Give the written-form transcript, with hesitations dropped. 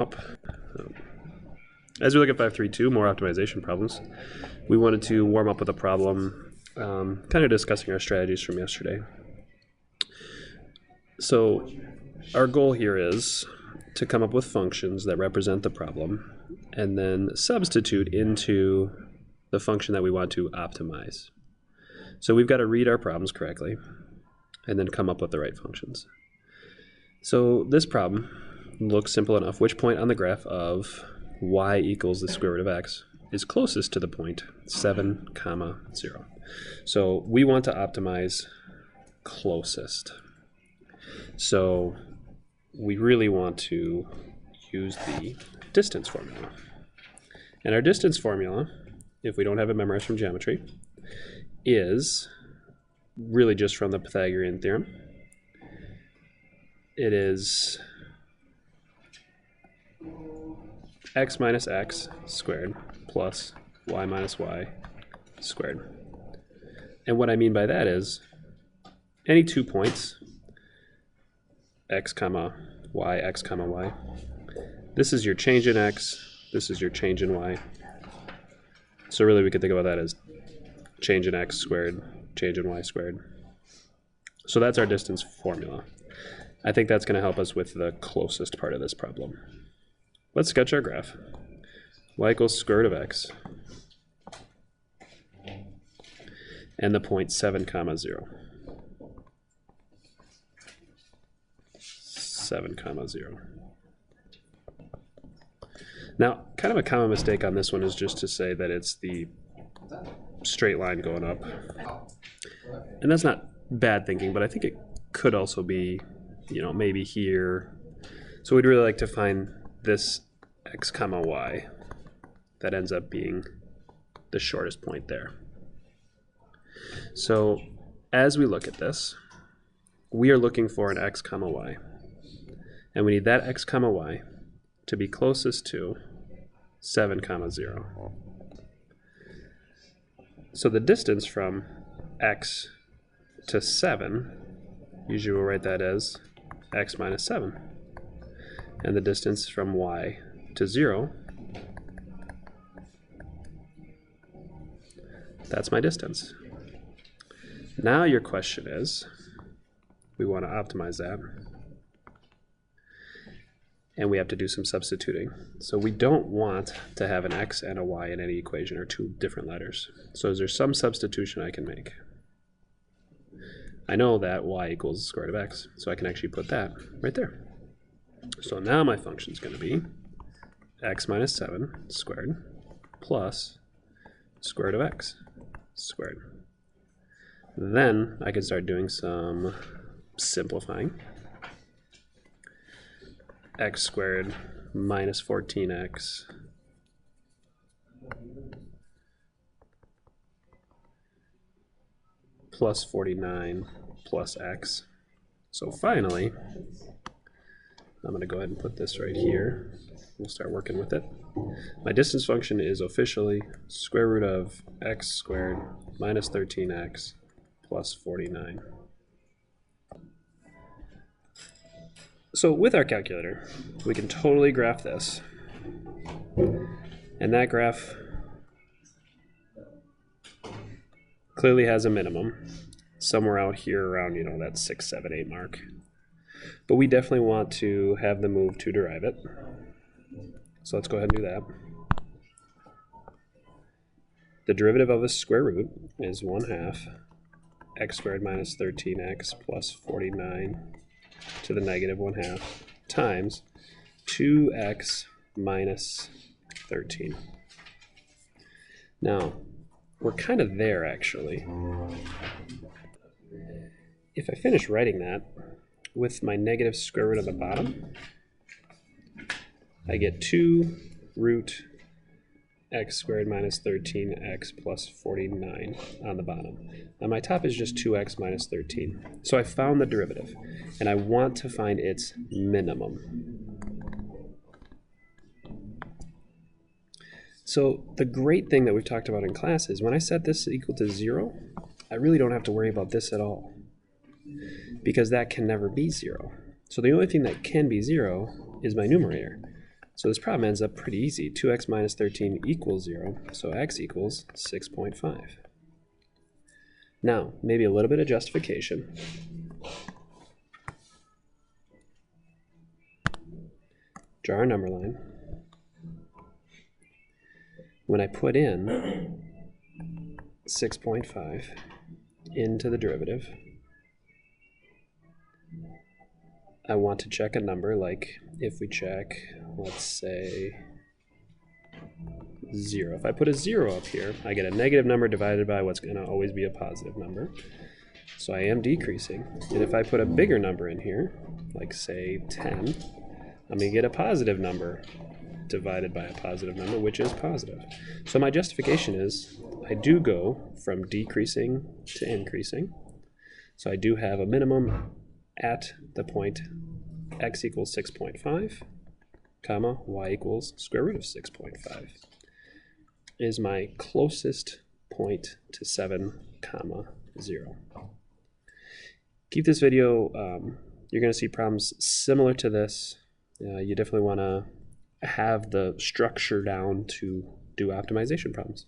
up. As we look at 532, more optimization problems, we wanted to warm up with a problem, kind of discussing our strategies from yesterday. So our goal here is to come up with functions that represent the problem and then substitute into the function that we want to optimize. So we've got to read our problems correctly and then come up with the right functions. So this problem looks simple enough. Which point on the graph of y equals the square root of x is closest to the point 7, 0? So we want to optimize closest. So we really want to use the distance formula. And our distance formula, if we don't have it memorized from geometry, is really just from the Pythagorean theorem. It is x minus x squared plus y minus y squared. And what I mean by that is any 2 points, x comma y, x comma y, this is your change in x, this is your change in y. So really we could think about that as change in x squared, change in y squared. So that's our distance formula. I think that's going to help us with the closest part of this problem. Let's sketch our graph. Y equals square root of x and the point 7, 0. 7, 0. Now, kind of a common mistake on this one is just to say that it's the straight line going up. And that's not bad thinking, but I think it could also be, maybe here. So we'd really like to find this x comma y that ends up being the shortest point there. So as we look at this, we are looking for an x comma y. And we need that x comma y to be closest to 7, 0. So the distance from x to 7, usually we'll write that as x minus 7. And the distance from y to 0, that's my distance. Now your question is, we want to optimize that. And we have to do some substituting. So we don't want to have an x and a y in any equation, or two different letters. So is there some substitution I can make? I know that y equals the square root of x, so I can actually put that right there. So now my function is going to be x minus 7 squared plus square root of x squared. Then I can start doing some simplifying. X squared minus 14x plus 49 plus x. So finally, I'm going to go ahead and put this right here. We'll start working with it. My distance function is officially square root of x squared minus 13x plus 49. So with our calculator, we can totally graph this. And that graph clearly has a minimum somewhere out here around, that 6, 7, 8 mark. But we definitely want to have the move to derive it. So let's go ahead and do that. The derivative of a square root is 1/2 x squared minus 13x plus 49 to the negative 1/2 times 2x minus 13. Now, we're kind of there actually. If I finish writing that with my negative square root at the bottom, I get 2 root x squared minus 13x plus 49 on the bottom. And my top is just 2x minus 13. So I found the derivative, and I want to find its minimum. So the great thing that we've talked about in class is when I set this equal to 0, I really don't have to worry about this at all, because that can never be 0. So the only thing that can be 0 is my numerator. So this problem ends up pretty easy. 2x minus 13 equals 0, so x equals 6.5. Now, maybe a little bit of justification. Draw our number line. When I put in 6.5 into the derivative, I want to check a number, like if we check, let's say, 0. If I put a 0 up here, I get a negative number divided by what's going to always be a positive number. So I am decreasing. And if I put a bigger number in here, like say 10, I'm going to get a positive number divided by a positive number, which is positive. So my justification is I do go from decreasing to increasing. So I do have a minimum at the point x equals 6.5, comma, y equals square root of 6.5 is my closest point to 7, comma, 0. Keep this video, you're going to see problems similar to this. You definitely want to have the structure down to do optimization problems.